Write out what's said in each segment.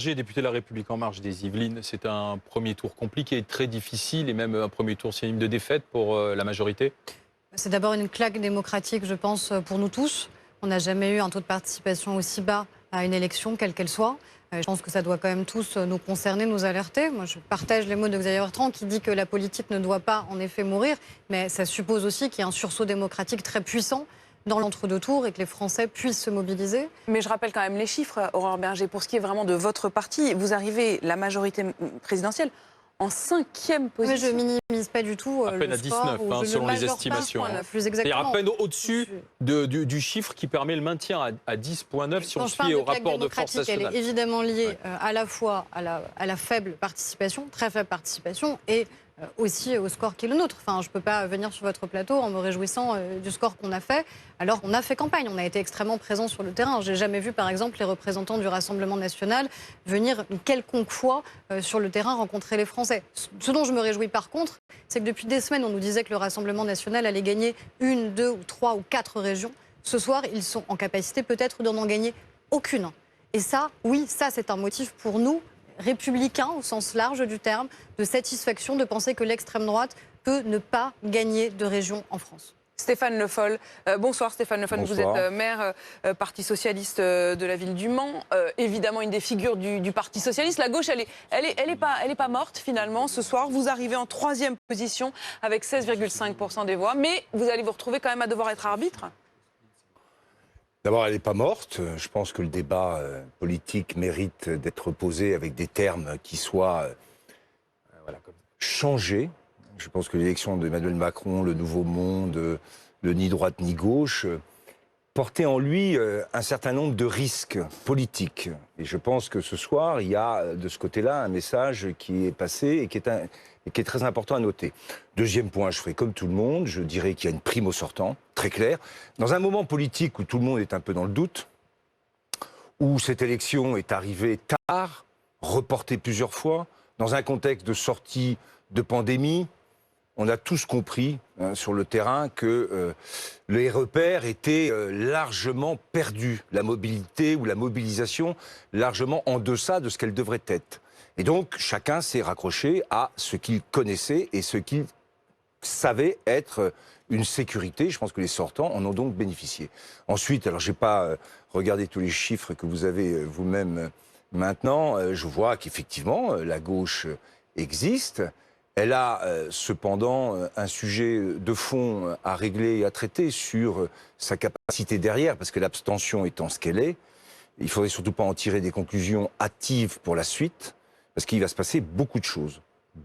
Député de La République En Marche des Yvelines, c'est un premier tour compliqué, très difficile et même un premier tour synonyme de défaite pour la majorité. C'est d'abord une claque démocratique, je pense, pour nous tous. On n'a jamais eu un taux de participation aussi bas à une élection, quelle qu'elle soit. Je pense que ça doit quand même tous nous concerner, nous alerter. Moi, je partage les mots de Xavier Bertrand qui dit que la politique ne doit pas, en effet, mourir, mais ça suppose aussi qu'il y ait un sursaut démocratique très puissant dans l'entre-deux tours et que les Français puissent se mobiliser. Mais je rappelle quand même les chiffres, Aurore Bergé. Pour ce qui est vraiment de votre parti, vous arrivez, la majorité présidentielle, en 5e position. Mais je minimise pas du tout à peine le à 19, score, selon les estimations. Plus C'est-à-dire exactement. à peine au-dessus du chiffre qui permet le maintien à 10,9 si on se fie au rapport de force nationale. Elle est évidemment liée à la fois à la faible participation, très faible participation, et aussi au score qui est le nôtre. Enfin, je ne peux pas venir sur votre plateau en me réjouissant du score qu'on a fait. Alors, on a fait campagne, on a été extrêmement présents sur le terrain. Je n'ai jamais vu, par exemple, les représentants du Rassemblement national venir une quelconque fois sur le terrain rencontrer les Français. Ce dont je me réjouis par contre, c'est que depuis des semaines, on nous disait que le Rassemblement national allait gagner 1, 2 ou 3 ou 4 régions. Ce soir, ils sont en capacité peut-être d'en gagner aucune. Et ça, oui, ça c'est un motif pour nous, républicains au sens large du terme, de satisfaction de penser que l'extrême droite peut ne pas gagner de région en France. Stéphane Le Foll. Bonsoir Stéphane Le Foll, Bonsoir. vous êtes maire Parti Socialiste de la ville du Mans. Évidemment une des figures du Parti Socialiste. La gauche, elle est pas morte finalement. Ce soir, vous arrivez en 3e position avec 16,5% des voix. Mais vous allez vous retrouver quand même à devoir être arbitre. D'abord, elle n'est pas morte. Je pense que le débat politique mérite d'être posé avec des termes qui soient changés. Je pense que l'élection d'Emmanuel Macron, le Nouveau Monde, le ni droite ni gauche, portait en lui un certain nombre de risques politiques. Et je pense que ce soir, il y a de ce côté-là un message qui est passé et qui est très important à noter. Deuxième point, je ferai comme tout le monde, je dirais qu'il y a une prime au sortant, très claire. Dans un moment politique où tout le monde est un peu dans le doute, où cette élection est arrivée tard, reportée plusieurs fois, dans un contexte de sortie de pandémie, on a tous compris sur le terrain que les repères étaient largement perdus, la mobilité ou la mobilisation largement en deçà de ce qu'elle devrait être. Et donc, chacun s'est raccroché à ce qu'il connaissait et ce qu'il savait être une sécurité. Je pense que les sortants en ont donc bénéficié. Ensuite, alors je n'ai pas regardé tous les chiffres que vous avez vous-même maintenant. Je vois qu'effectivement, la gauche existe. Elle a cependant un sujet de fond à régler et à traiter sur sa capacité derrière, parce que l'abstention étant ce qu'elle est, il ne faudrait surtout pas en tirer des conclusions hâtives pour la suite, parce qu'il va se passer beaucoup de choses.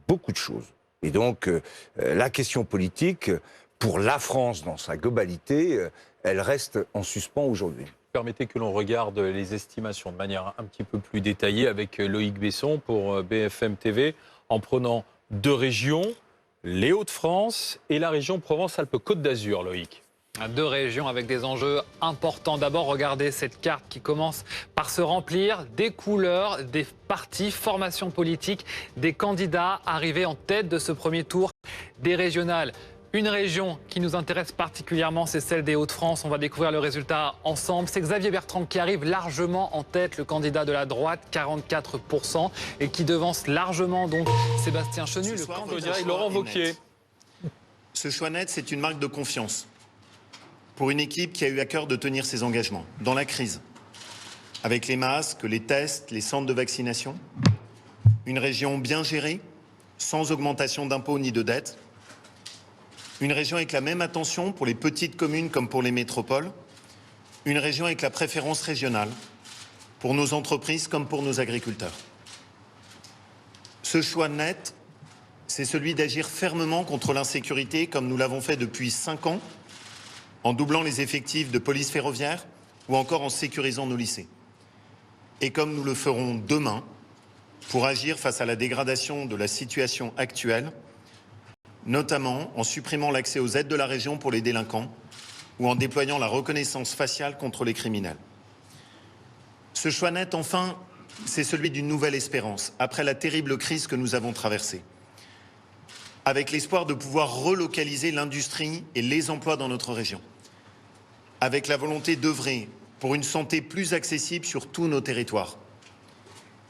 Beaucoup de choses. Et donc, la question politique, pour la France dans sa globalité, elle reste en suspens aujourd'hui. Permettez que l'on regarde les estimations de manière un petit peu plus détaillée avec Loïc Besson pour BFM TV, en prenant 2 régions, les Hauts-de-France et la région Provence-Alpes-Côte d'Azur, Loïc. 2 régions avec des enjeux importants. D'abord, regardez cette carte qui commence par se remplir des couleurs, des partis, formations politiques, des candidats arrivés en tête de ce premier tour des régionales. Une région qui nous intéresse particulièrement, c'est celle des Hauts-de-France. On va découvrir le résultat ensemble. C'est Xavier Bertrand qui arrive largement en tête, le candidat de la droite, 44%, et qui devance largement donc Sébastien Chenu, le candidat de Laurent Wauquiez. Ce choix net, c'est une marque de confiance pour une équipe qui a eu à cœur de tenir ses engagements dans la crise, avec les masques, les tests, les centres de vaccination. Une région bien gérée, sans augmentation d'impôts ni de dettes. Une région avec la même attention pour les petites communes comme pour les métropoles. Une région avec la préférence régionale pour nos entreprises comme pour nos agriculteurs. Ce choix net, c'est celui d'agir fermement contre l'insécurité comme nous l'avons fait depuis 5 ans, en doublant les effectifs de police ferroviaire ou encore en sécurisant nos lycées. Et comme nous le ferons demain, pour agir face à la dégradation de la situation actuelle, notamment en supprimant l'accès aux aides de la région pour les délinquants ou en déployant la reconnaissance faciale contre les criminels. Ce choix net, enfin, c'est celui d'une nouvelle espérance, après la terrible crise que nous avons traversée, avec l'espoir de pouvoir relocaliser l'industrie et les emplois dans notre région, avec la volonté d'œuvrer pour une santé plus accessible sur tous nos territoires,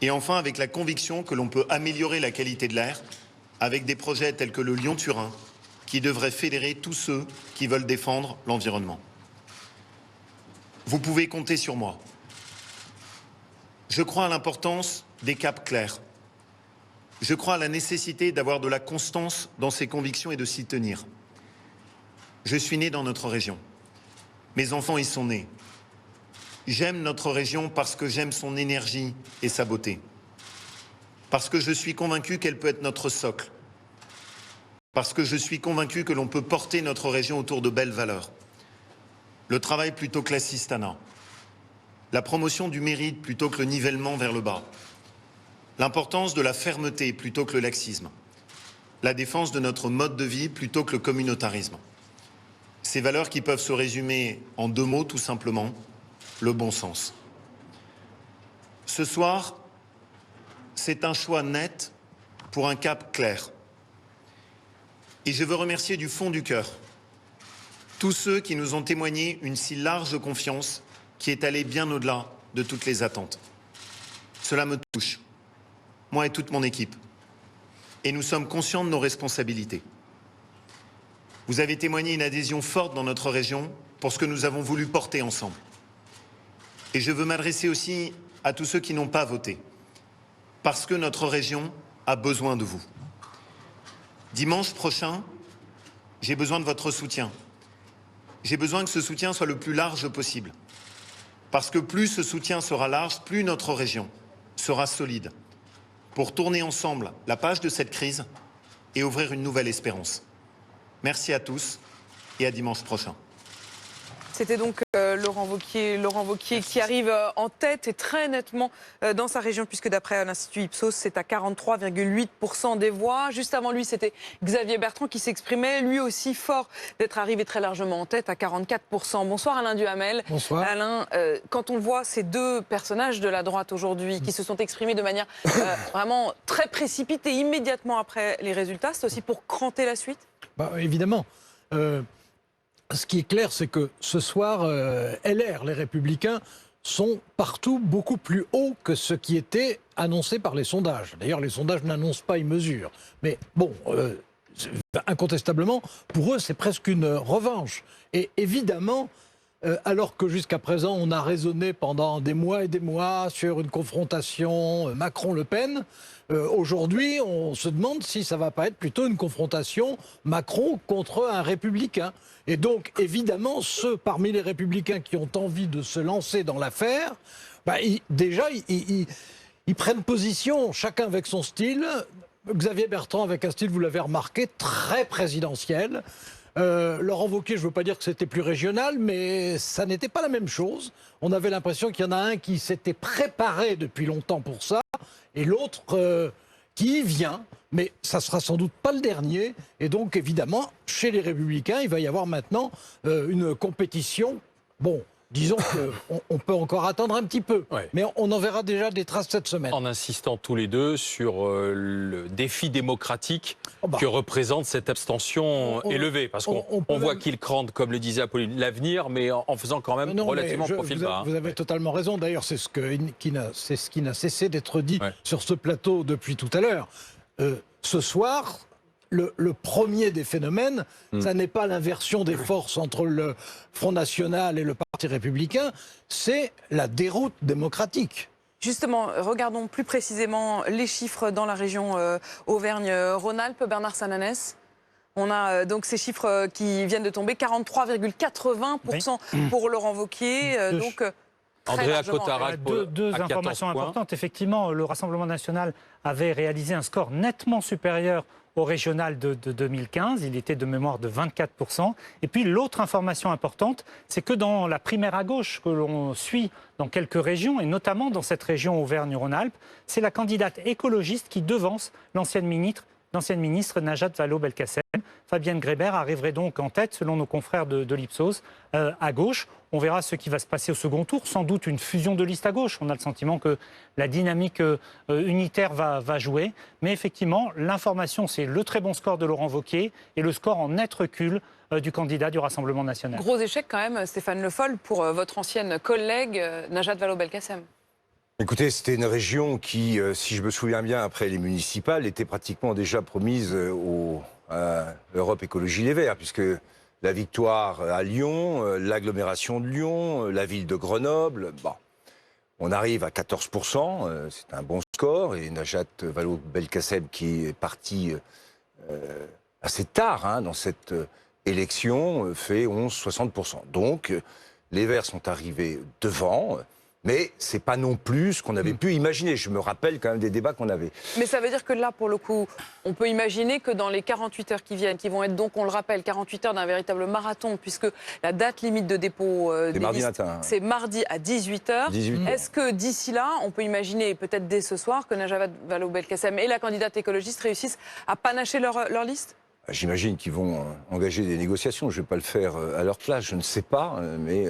Et enfin, avec la conviction que l'on peut améliorer la qualité de l'air avec des projets tels que le Lyon-Turin, qui devraient fédérer tous ceux qui veulent défendre l'environnement. Vous pouvez compter sur moi. Je crois à l'importance des caps clairs. Je crois à la nécessité d'avoir de la constance dans ses convictions et de s'y tenir. Je suis né dans notre région. Mes enfants y sont nés. J'aime notre région parce que j'aime son énergie et sa beauté. Parce que je suis convaincu qu'elle peut être notre socle. Parce que je suis convaincu que l'on peut porter notre région autour de belles valeurs. Le travail plutôt que l'assistanat. La promotion du mérite plutôt que le nivellement vers le bas. L'importance de la fermeté plutôt que le laxisme. La défense de notre mode de vie plutôt que le communautarisme. Ces valeurs qui peuvent se résumer en 2 mots tout simplement, le bon sens. Ce soir, c'est un choix net pour un cap clair. Et je veux remercier du fond du cœur tous ceux qui nous ont témoigné une si large confiance qui est allée bien au-delà de toutes les attentes. Cela me touche, moi et toute mon équipe. Et nous sommes conscients de nos responsabilités. Vous avez témoigné une adhésion forte dans notre région pour ce que nous avons voulu porter ensemble. Et je veux m'adresser aussi à tous ceux qui n'ont pas voté, parce que notre région a besoin de vous. Dimanche prochain, j'ai besoin de votre soutien. J'ai besoin que ce soutien soit le plus large possible. Parce que plus ce soutien sera large, plus notre région sera solide pour tourner ensemble la page de cette crise et ouvrir une nouvelle espérance. Merci à tous et à dimanche prochain. C'était donc Laurent Wauquiez qui arrive en tête et très nettement dans sa région, puisque d'après l'Institut Ipsos, c'est à 43,8% des voix. Juste avant lui, c'était Xavier Bertrand qui s'exprimait, lui aussi fort d'être arrivé très largement en tête à 44%. Bonsoir Alain Duhamel. Bonsoir. Alain, quand on voit ces 2 personnages de la droite aujourd'hui qui se sont exprimés de manière vraiment très précipitée immédiatement après les résultats, c'est aussi pour cranter la suite? Évidemment. Ce qui est clair, c'est que ce soir, LR, les Républicains, sont partout beaucoup plus hauts que ce qui était annoncé par les sondages. D'ailleurs, les sondages n'annoncent pas, ils mesurent. Mais bon, incontestablement, pour eux, c'est presque une revanche. Et évidemment, alors que jusqu'à présent, on a raisonné pendant des mois et des mois sur une confrontation Macron-Le Pen, aujourd'hui, on se demande si ça ne va pas être plutôt une confrontation Macron contre un républicain. Et donc, évidemment, ceux parmi les républicains qui ont envie de se lancer dans l'affaire, ils prennent position, chacun avec son style. Xavier Bertrand avec un style, vous l'avez remarqué, très présidentiel. Laurent Wauquiez, je ne veux pas dire que c'était plus régional, mais ça n'était pas la même chose. On avait l'impression qu'il y en a un qui s'était préparé depuis longtemps pour ça, et l'autre qui y vient. Mais ça ne sera sans doute pas le dernier. Et donc, évidemment, chez les Républicains, il va y avoir maintenant une compétition. Bon, disons qu'on peut encore attendre un petit peu. Ouais. Mais on en verra déjà des traces cette semaine. En insistant tous les deux sur le défi démocratique que représente cette abstention élevée. Parce qu'on voit qu'il crante, comme le disait Apolline, l'avenir, mais en faisant quand même relativement profil bas. Vous avez totalement raison. D'ailleurs, c'est ce qui n'a cessé d'être dit sur ce plateau depuis tout à l'heure. Ce soir, le premier des phénomènes, ça n'est pas l'inversion des forces entre le Front National et le Parti Républicain, c'est la déroute démocratique. Justement, regardons plus précisément les chiffres dans la région Auvergne-Rhône-Alpes. Bernard Sananès, on a donc ces chiffres qui viennent de tomber, 43,80% pour Laurent Wauquiez. Andrea Cotarac, deux informations importantes. Effectivement, le Rassemblement national avait réalisé un score nettement supérieur au régional de 2015. Il était de mémoire de 24%. Et puis l'autre information importante, c'est que dans la primaire à gauche que l'on suit dans quelques régions, et notamment dans cette région Auvergne-Rhône-Alpes, c'est la candidate écologiste qui devance l'ancienne ministre Najat Vallaud-Belkacem. Fabienne Grébert arriverait donc en tête, selon nos confrères de l'Ipsos, à gauche. On verra ce qui va se passer au second tour. Sans doute une fusion de listes à gauche. On a le sentiment que la dynamique unitaire va jouer. Mais effectivement, l'information, c'est le très bon score de Laurent Wauquiez et le score en net recul du candidat du Rassemblement national. Gros échec quand même, Stéphane Le Foll, pour votre ancienne collègue Najat Vallaud-Belkacem. Écoutez, c'était une région qui, si je me souviens bien, après les municipales, était pratiquement déjà promise à Europe Écologie Les Verts, puisque la victoire à Lyon, l'agglomération de Lyon, la ville de Grenoble, bon, on arrive à 14%, c'est un bon score, et Najat Vallaud-Belkacem qui est parti assez tard dans cette élection fait 11-60%. Donc, les Verts sont arrivés devant. Mais ce n'est pas non plus ce qu'on avait pu imaginer. Je me rappelle quand même des débats qu'on avait. Mais ça veut dire que là, pour le coup, on peut imaginer que dans les 48 heures qui viennent, qui vont être donc, on le rappelle, 48 heures d'un véritable marathon, puisque la date limite de dépôt des mardi listes, matin. c'est mardi à 18h. Est-ce que d'ici là, on peut imaginer, peut-être dès ce soir, que Najat Vallaud-Belkacem et la candidate écologiste réussissent à panacher leur liste ? J'imagine qu'ils vont engager des négociations. Je ne vais pas le faire à leur place, je ne sais pas. Mais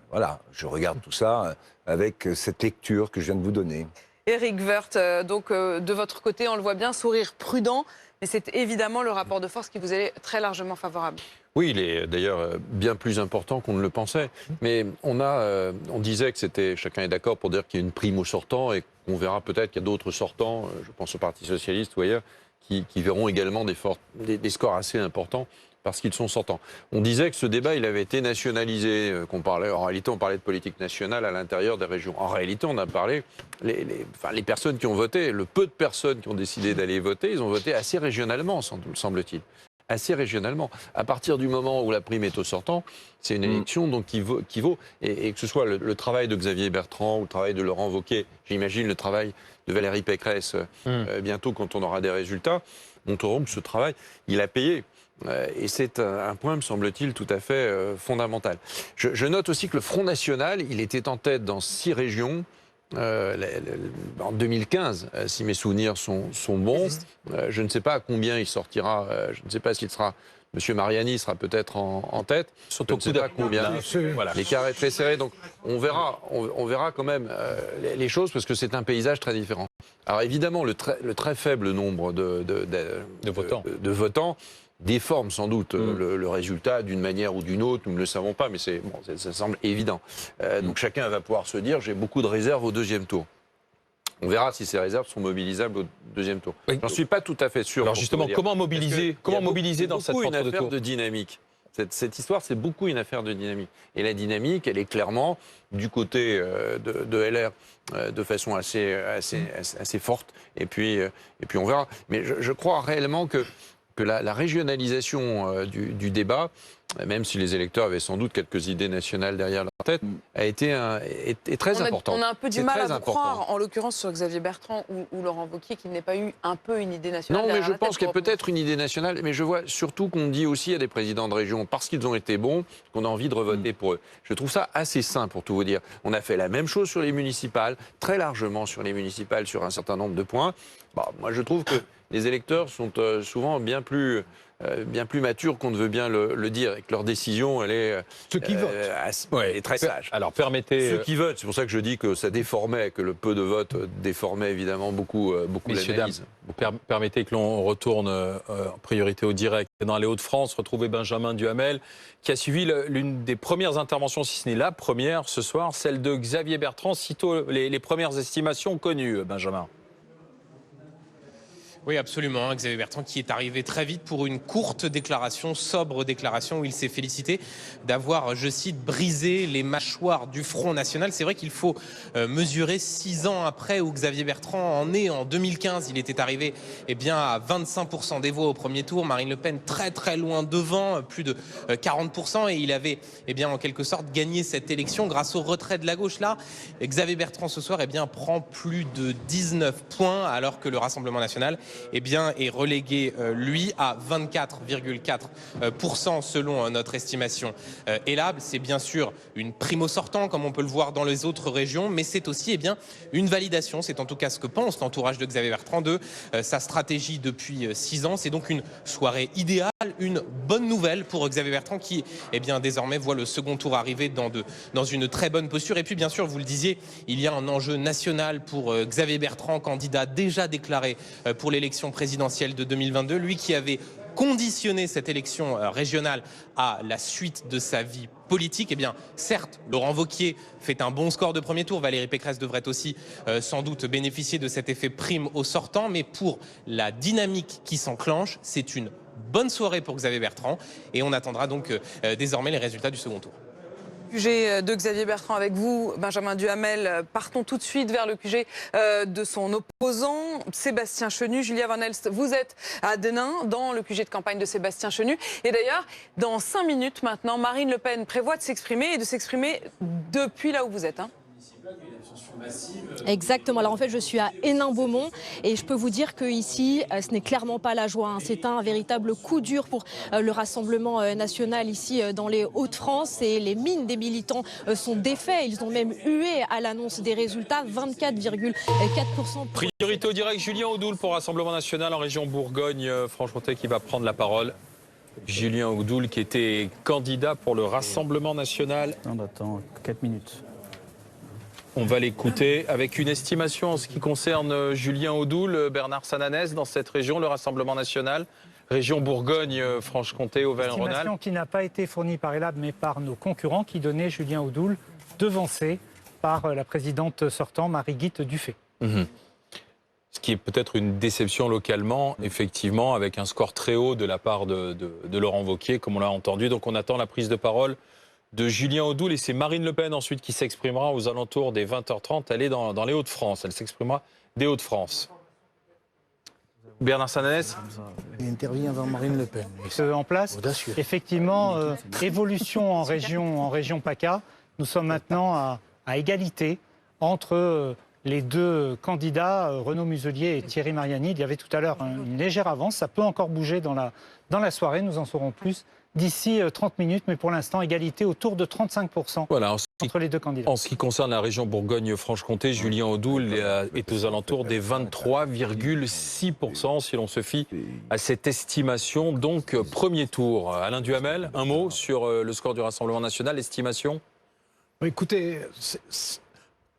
voilà, je regarde tout ça avec cette lecture que je viens de vous donner. Éric Woerth, donc de votre côté, on le voit bien, sourire prudent, mais c'est évidemment le rapport de force qui vous est très largement favorable. Oui, il est d'ailleurs bien plus important qu'on ne le pensait. Mais on disait que c'était, chacun est d'accord pour dire qu'il y a une prime aux sortants et qu'on verra peut-être qu'il y a d'autres sortants, je pense au Parti Socialiste ou ailleurs, qui verront également des scores assez importants parce qu'ils sont sortants. On disait que ce débat, il avait été nationalisé, en réalité, on parlait de politique nationale à l'intérieur des régions. En réalité, on a parlé, les personnes qui ont voté, le peu de personnes qui ont décidé d'aller voter, ils ont voté assez régionalement, semble-t-il. Assez régionalement. À partir du moment où la prime est au sortant, c'est une élection donc qui vaut et que ce soit le travail de Xavier Bertrand ou le travail de Laurent Wauquiez, j'imagine le travail de Valérie Pécresse bientôt quand on aura des résultats, montreront que ce travail, il a payé. Et c'est un point, me semble-t-il, tout à fait fondamental. Je note aussi que le Front National, il était en tête dans 6 régions. En 2015, si mes souvenirs sont bons, je ne sais pas à combien il sortira, je ne sais pas s'il sera, M. Mariani sera peut-être en tête, surtout je ne sais pas combien. Voilà. L'écart est très serré, donc on verra quand même les choses parce que c'est un paysage très différent. Alors évidemment, le très faible nombre de votants déforme sans doute le résultat d'une manière ou d'une autre, nous ne le savons pas, mais ça semble évident. Donc chacun va pouvoir se dire, j'ai beaucoup de réserves au deuxième tour. On verra si ces réserves sont mobilisables au deuxième tour. Oui. J'en suis pas tout à fait sûr. Alors justement, comment mobiliser dans cette une affaire affaire de dynamique. Cette histoire, c'est beaucoup une affaire de dynamique. Et la dynamique, elle est clairement du côté de LR de façon assez forte. Et puis on verra. Mais je crois réellement que la régionalisation du débat, même si les électeurs avaient sans doute quelques idées nationales derrière leur tête, est très importante. On a un peu du mal à vous croire, en l'occurrence sur Xavier Bertrand ou Laurent Wauquiez, qu'il n'ait pas eu un peu une idée nationale. Non, mais je pense qu'il y a peut-être une idée nationale, mais je vois surtout qu'on dit aussi à des présidents de région, parce qu'ils ont été bons, qu'on a envie de revoter pour eux. Je trouve ça assez sain, pour tout vous dire. On a fait la même chose sur les municipales, très largement sur les municipales, sur un certain nombre de points. Moi, je trouve que les électeurs sont souvent bien plus matures qu'on ne veut bien le dire, et que leur décision, elle est, Ceux qui votent. Elle est très sage. Alors permettez... Ceux qui votent, c'est pour ça que je dis que ça déformait, que le peu de vote déformait évidemment beaucoup l'analyse. Permettez que l'on retourne en priorité au direct. Dans les Hauts-de-France, retrouver Benjamin Duhamel, qui a suivi l'une des premières interventions, si ce n'est la première ce soir, celle de Xavier Bertrand, sitôt les premières estimations connues, Benjamin. Oui, absolument. Xavier Bertrand qui est arrivé très vite pour une courte déclaration, sobre déclaration, où il s'est félicité d'avoir, je cite, brisé les mâchoires du Front National. C'est vrai qu'il faut mesurer 6 ans après où Xavier Bertrand en est. En 2015, il était arrivé à 25% des voix au premier tour. Marine Le Pen très très loin devant, plus de 40%. Et il avait en quelque sorte gagné cette élection grâce au retrait de la gauche. Là, Xavier Bertrand ce soir prend plus de 19 points alors que le Rassemblement National est relégué, lui, à 24,4% selon notre estimation. Et là, c'est bien sûr une prime au sortant, comme on peut le voir dans les autres régions, mais c'est aussi une validation, c'est en tout cas ce que pense l'entourage de Xavier Bertrand de sa stratégie depuis 6 ans. C'est donc une soirée idéale, une bonne nouvelle pour Xavier Bertrand qui, désormais voit le second tour arriver dans une très bonne posture. Et puis, bien sûr, vous le disiez, il y a un enjeu national pour Xavier Bertrand, candidat déjà déclaré pour l'élection présidentielle de 2022. Lui qui avait conditionner cette élection régionale à la suite de sa vie politique, eh bien, certes, Laurent Wauquiez fait un bon score de premier tour. Valérie Pécresse devrait aussi sans doute bénéficier de cet effet prime au sortant. Mais pour la dynamique qui s'enclenche, c'est une bonne soirée pour Xavier Bertrand. Et on attendra donc désormais les résultats du second tour. QG de Xavier Bertrand avec vous, Benjamin Duhamel. Partons tout de suite vers le QG de son opposant, Sébastien Chenu. Julia Van Elst, vous êtes à Denain, dans le QG de campagne de Sébastien Chenu. Et d'ailleurs, dans 5 minutes maintenant, Marine Le Pen prévoit de s'exprimer et de s'exprimer depuis là où vous êtes. Exactement. Alors en fait, je suis à Hénin-Beaumont et je peux vous dire que ici, ce n'est clairement pas la joie. C'est un véritable coup dur pour le Rassemblement national ici dans les Hauts-de-France. Et les mines des militants sont défaits. Ils ont même hué à l'annonce des résultats, 24,4%. Priorité au direct, Julien Audoul pour Rassemblement national en région Bourgogne-Franche-Comté qui va prendre la parole. Julien Audoul qui était candidat pour le Rassemblement national. On attend 4 minutes. On va l'écouter avec une estimation en ce qui concerne Julien Audoul, Bernard Sananès, dans cette région, le Rassemblement national, région Bourgogne-Franche-Comté, Auvergne-Rhône-Alpes. Estimation qui n'a pas été fournie par Elab, mais par nos concurrents, qui donnait Julien Audoul devancé par la présidente sortant, Marie-Guite Dufay. Ce qui est peut-être une déception localement, effectivement, avec un score très haut de la part de Laurent Wauquiez, comme on l'a entendu. Donc on attend la prise de parole de Julien Audoul et c'est Marine Le Pen ensuite qui s'exprimera aux alentours des 20h30. Elle est dans les Hauts-de-France, elle s'exprimera des Hauts-de-France. Bernard Sananès. Il intervient avant Marine Le Pen. En place, audacieux. Effectivement, évolution en région PACA. Nous sommes maintenant à égalité entre les deux candidats, Renaud Muselier et Thierry Mariani. Il y avait tout à l'heure une légère avance. Ça peut encore bouger dans la soirée. Nous en saurons plus d'ici 30 minutes, mais pour l'instant, égalité autour de 35% voilà, entre les deux candidats. En ce qui concerne la région Bourgogne-Franche-Comté, Julien Audoul est aux alentours des 23,6% si l'on se fie à cette estimation. Donc, premier tour. Alain Duhamel, un mot sur le score du Rassemblement national, estimation ? Écoutez,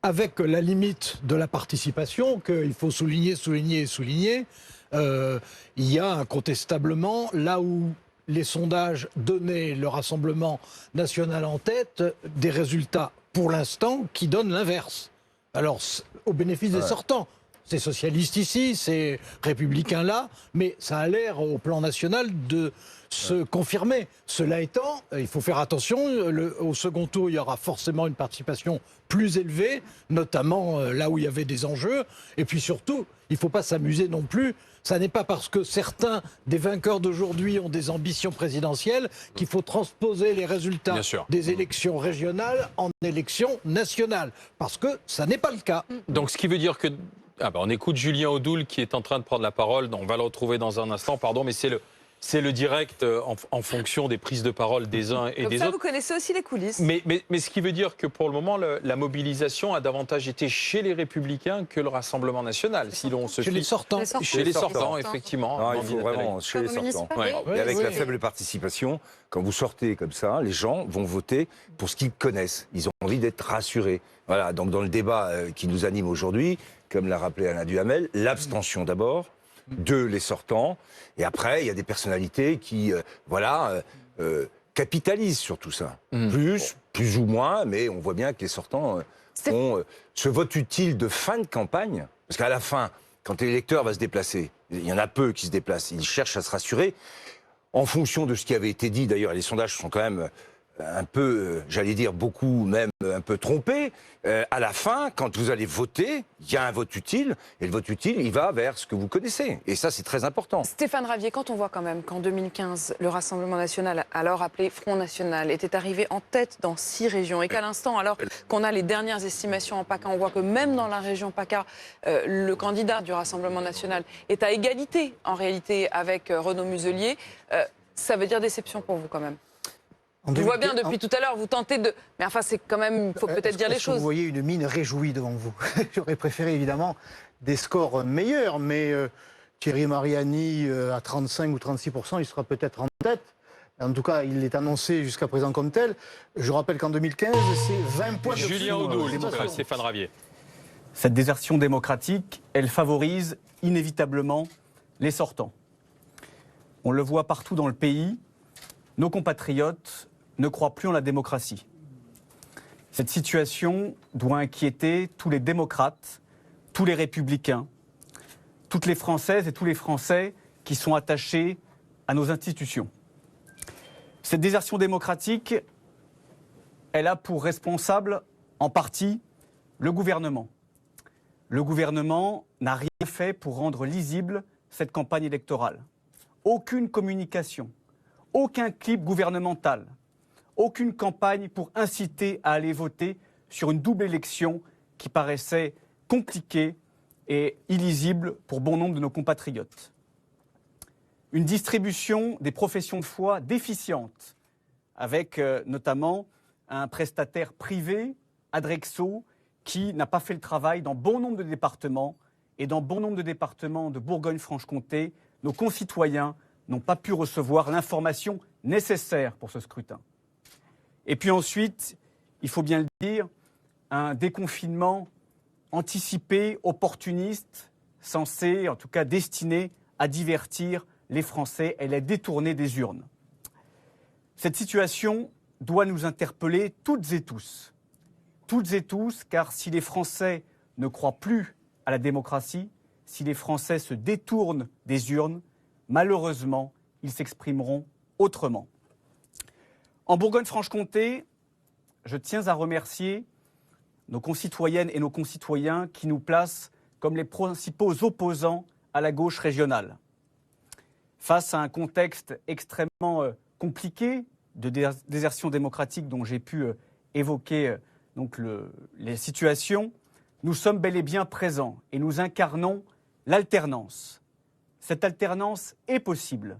avec la limite de la participation, qu'il faut souligner, il y a incontestablement, là où les sondages donnaient le Rassemblement national en tête, des résultats, pour l'instant, qui donnent l'inverse. Alors, au bénéfice des sortants. C'est socialiste ici, c'est républicain là, mais ça a l'air, au plan national, de se confirmer. Cela étant, il faut faire attention, au second tour, il y aura forcément une participation plus élevée, notamment là où il y avait des enjeux. Et puis surtout, il ne faut pas s'amuser non plus. Ça n'est pas parce que certains des vainqueurs d'aujourd'hui ont des ambitions présidentielles qu'il faut transposer les résultats des élections régionales en élections nationales. Parce que ça n'est pas le cas. Donc ce qui veut dire que... on écoute Julien Audoul qui est en train de prendre la parole. On va le retrouver dans un instant, mais c'est le direct en fonction des prises de parole des uns et des autres. Vous connaissez aussi les coulisses. Mais ce qui veut dire que pour le moment, la mobilisation a davantage été chez les Républicains que le Rassemblement national. Si l'on se chez les sortants. Chez les sortants, effectivement. Non, il faut vraiment chez les sortants. Et avec la faible participation, quand vous sortez comme ça, les gens vont voter pour ce qu'ils connaissent. Ils ont envie d'être rassurés. Voilà, donc dans le débat qui nous anime aujourd'hui, comme l'a rappelé Alain Duhamel, l'abstention d'abord, les sortants, et après il y a des personnalités qui capitalisent sur tout ça. Plus ou moins, mais on voit bien que les sortants ont ce vote utile de fin de campagne, parce qu'à la fin, quand l'électeur va se déplacer, il y en a peu qui se déplacent, ils cherchent à se rassurer, en fonction de ce qui avait été dit, d'ailleurs les sondages sont quand même un peu, j'allais dire beaucoup même un peu trompé. À la fin, quand vous allez voter, il y a un vote utile, et le vote utile, il va vers ce que vous connaissez. Et ça, c'est très important. Stéphane Ravier, quand on voit quand même qu'en 2015, le Rassemblement national, alors appelé Front National, était arrivé en tête dans 6 régions, et qu'à l'instant, alors qu'on a les dernières estimations en PACA, on voit que même dans la région PACA, le candidat du Rassemblement national est à égalité, en réalité, avec Renaud Muselier. Ça veut dire déception pour vous, quand même? Je vois bien depuis tout à l'heure, vous tentez de... Mais enfin, c'est quand même... Il faut peut-être dire les choses. Vous voyez une mine réjouie devant vous. J'aurais préféré, évidemment, des scores meilleurs, mais Thierry Mariani, à 35 ou 36%, il sera peut-être en tête. En tout cas, il est annoncé jusqu'à présent comme tel. Je rappelle qu'en 2015, c'est 20 points de Julien Audoul, Stéphane Ravier. Cette désertion démocratique, elle favorise inévitablement les sortants. On le voit partout dans le pays, nos compatriotes ne croient plus en la démocratie. Cette situation doit inquiéter tous les démocrates, tous les républicains, toutes les Françaises et tous les Français qui sont attachés à nos institutions. Cette désertion démocratique, elle a pour responsable, en partie, le gouvernement. Le gouvernement n'a rien fait pour rendre lisible cette campagne électorale. Aucune communication, aucun clip gouvernemental, aucune campagne pour inciter à aller voter sur une double élection qui paraissait compliquée et illisible pour bon nombre de nos compatriotes. Une distribution des professions de foi déficiente, avec notamment un prestataire privé, Adrexo, qui n'a pas fait le travail dans bon nombre de départements. Et dans bon nombre de départements de Bourgogne-Franche-Comté, nos concitoyens n'ont pas pu recevoir l'information nécessaire pour ce scrutin. Et puis ensuite, il faut bien le dire, un déconfinement anticipé, opportuniste, censé, en tout cas destiné à divertir les Français et les détourner des urnes. Cette situation doit nous interpeller toutes et tous, car si les Français ne croient plus à la démocratie, si les Français se détournent des urnes, malheureusement, ils s'exprimeront autrement. En Bourgogne-Franche-Comté, je tiens à remercier nos concitoyennes et nos concitoyens qui nous placent comme les principaux opposants à la gauche régionale. Face à un contexte extrêmement compliqué de désertion démocratique dont j'ai pu évoquer les situations, nous sommes bel et bien présents et nous incarnons l'alternance. Cette alternance est possible.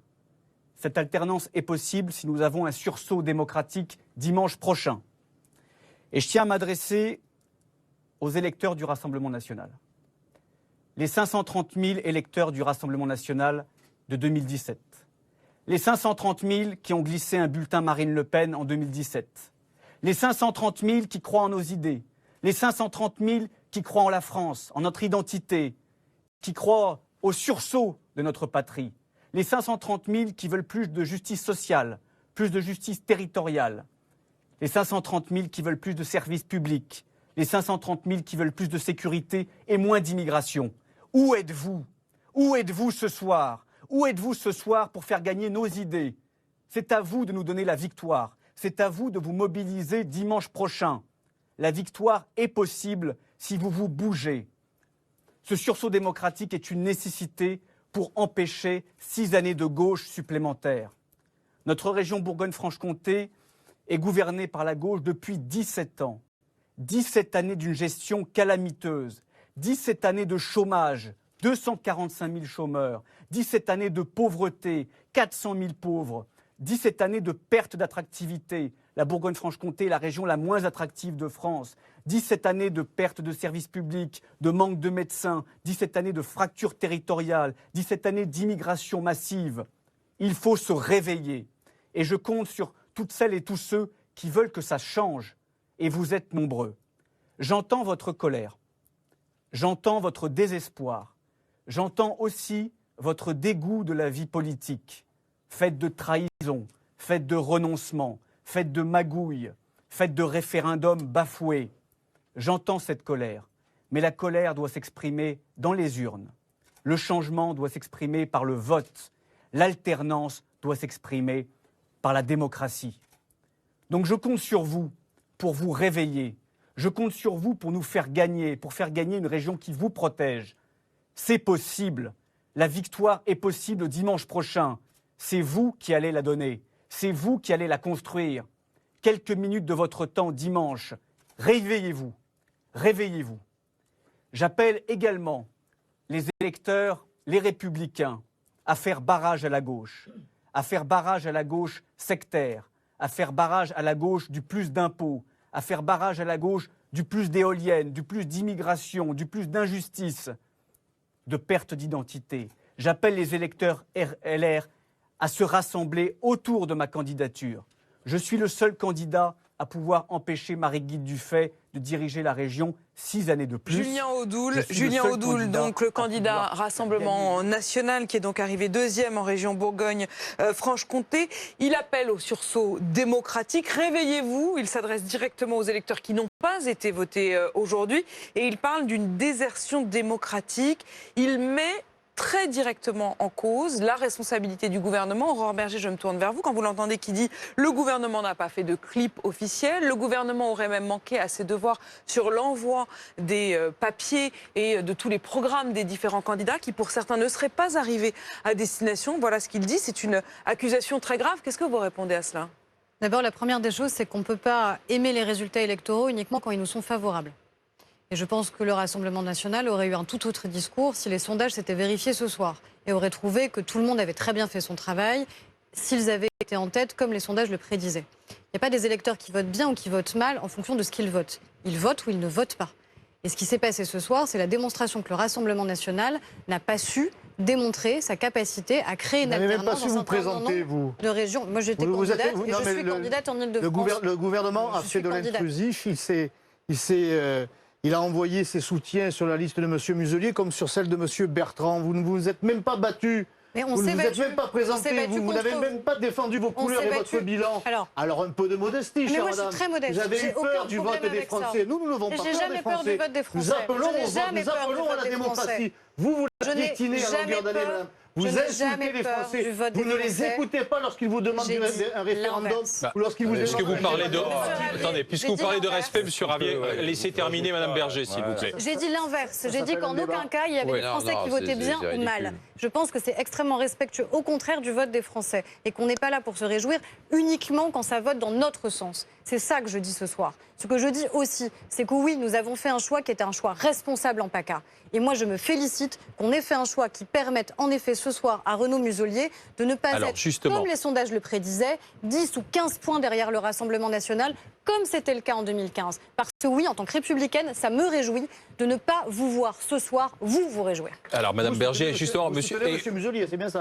Cette alternance est possible si nous avons un sursaut démocratique dimanche prochain. Et je tiens à m'adresser aux électeurs du Rassemblement national. Les 530 000 électeurs du Rassemblement national de 2017. Les 530 000 qui ont glissé un bulletin Marine Le Pen en 2017. Les 530 000 qui croient en nos idées. Les 530 000 qui croient en la France, en notre identité, qui croient au sursaut de notre patrie. Les 530 000 qui veulent plus de justice sociale, plus de justice territoriale. Les 530 000 qui veulent plus de services publics. Les 530 000 qui veulent plus de sécurité et moins d'immigration. Où êtes-vous? Où êtes-vous ce soir? Où êtes-vous ce soir pour faire gagner nos idées? C'est à vous de nous donner la victoire. C'est à vous de vous mobiliser dimanche prochain. La victoire est possible si vous vous bougez. Ce sursaut démocratique est une nécessité pour empêcher 6 années de gauche supplémentaires. Notre région Bourgogne-Franche-Comté est gouvernée par la gauche depuis 17 ans. 17 années d'une gestion calamiteuse, 17 années de chômage, 245 000 chômeurs, 17 années de pauvreté, 400 000 pauvres, 17 années de perte d'attractivité. La Bourgogne-Franche-Comté est la région la moins attractive de France. 17 années de perte de services publics, de manque de médecins, 17 années de fractures territoriales, 17 années d'immigration massive. Il faut se réveiller. Et je compte sur toutes celles et tous ceux qui veulent que ça change. Et vous êtes nombreux. J'entends votre colère. J'entends votre désespoir. J'entends aussi votre dégoût de la vie politique, faite de trahison, faite de renoncement, faite de magouilles, faite de référendums bafoués. J'entends cette colère, mais la colère doit s'exprimer dans les urnes. Le changement doit s'exprimer par le vote. L'alternance doit s'exprimer par la démocratie. Donc je compte sur vous pour vous réveiller. Je compte sur vous pour nous faire gagner, pour faire gagner une région qui vous protège. C'est possible. La victoire est possible dimanche prochain. C'est vous qui allez la donner. C'est vous qui allez la construire. Quelques minutes de votre temps dimanche. Réveillez-vous. Réveillez-vous. J'appelle également les électeurs, les républicains, à faire barrage à la gauche. À faire barrage à la gauche sectaire. À faire barrage à la gauche du plus d'impôts. À faire barrage à la gauche du plus d'éoliennes, du plus d'immigration, du plus d'injustice, de perte d'identité. J'appelle les électeurs LR à se rassembler autour de ma candidature. Je suis le seul candidat à pouvoir empêcher Marie-Guilde Dufay de diriger la région 6 années de plus. Julien Audoul, Je suis le seul candidat donc le à candidat pouvoir Rassemblement national qui est donc arrivé deuxième en région Bourgogne-Franche-Comté. Il appelle au sursaut démocratique. Réveillez-vous. Il s'adresse directement aux électeurs qui n'ont pas été votés aujourd'hui et il parle d'une désertion démocratique. Il met très directement en cause la responsabilité du gouvernement. Aurore Berger, je me tourne vers vous. Quand vous l'entendez qui dit « le gouvernement n'a pas fait de clip officiel », le gouvernement aurait même manqué à ses devoirs sur l'envoi des papiers et de tous les programmes des différents candidats qui, pour certains, ne seraient pas arrivés à destination. Voilà ce qu'il dit. C'est une accusation très grave. Qu'est-ce que vous répondez à cela ? D'abord, la première des choses, c'est qu'on ne peut pas aimer les résultats électoraux uniquement quand ils nous sont favorables. Et je pense que le Rassemblement national aurait eu un tout autre discours si les sondages s'étaient vérifiés ce soir et aurait trouvé que tout le monde avait très bien fait son travail s'ils avaient été en tête comme les sondages le prédisaient. Il n'y a pas des électeurs qui votent bien ou qui votent mal en fonction de ce qu'ils votent. Ils votent ou ils ne votent pas. Et ce qui s'est passé ce soir, c'est la démonstration que le Rassemblement national n'a pas su démontrer sa capacité à créer une alternance même pas su dans vous un présenter, vous. de régions. Moi, j'étais candidate et je suis candidate en Ile-de-France. Le gouvernement a fait de l'intrusif. Il a envoyé ses soutiens sur la liste de M. Muselier comme sur celle de M. Bertrand. Vous ne vous êtes même pas battu. Mais on vous ne s'est vous êtes battu. même pas présenté. Vous n'avez même pas défendu vos couleurs et votre bilan. Alors un peu de modestie, chère madame. Je suis très modeste. Vous avez eu peur du vote des Français. Nous n'avons pas peur des Français. Nous appelons à la démocratie. Vous la piétinez à longueur d'année, madame. Vous insultez les Français. Vous ne les écoutez pas lorsqu'ils vous demandent un référendum ou lorsqu'ils vous demandent. Puisque vous parlez de attendez, puisque vous parlez de respect, Monsieur Ravier, laissez terminer Madame Berger, s'il vous plaît. J'ai dit l'inverse. J'ai dit qu'en aucun cas il y avait des Français qui votaient bien ou mal. Je pense que c'est extrêmement respectueux, au contraire du vote des Français, et qu'on n'est pas là pour se réjouir uniquement quand ça vote dans notre sens. C'est ça que je dis ce soir. Ce que je dis aussi, c'est que oui, nous avons fait un choix qui était un choix responsable en PACA. Et moi, je me félicite qu'on ait fait un choix qui permette, en effet, ce soir, à Renaud Muselier, de ne pas être, comme les sondages le prédisaient, 10 ou 15 points derrière le Rassemblement national, comme c'était le cas en 2015. Parce que oui, en tant que républicaine, ça me réjouit de ne pas vous voir ce soir, vous réjouir. Alors, Madame Berger, justement, Monsieur Muselier, c'est bien ça.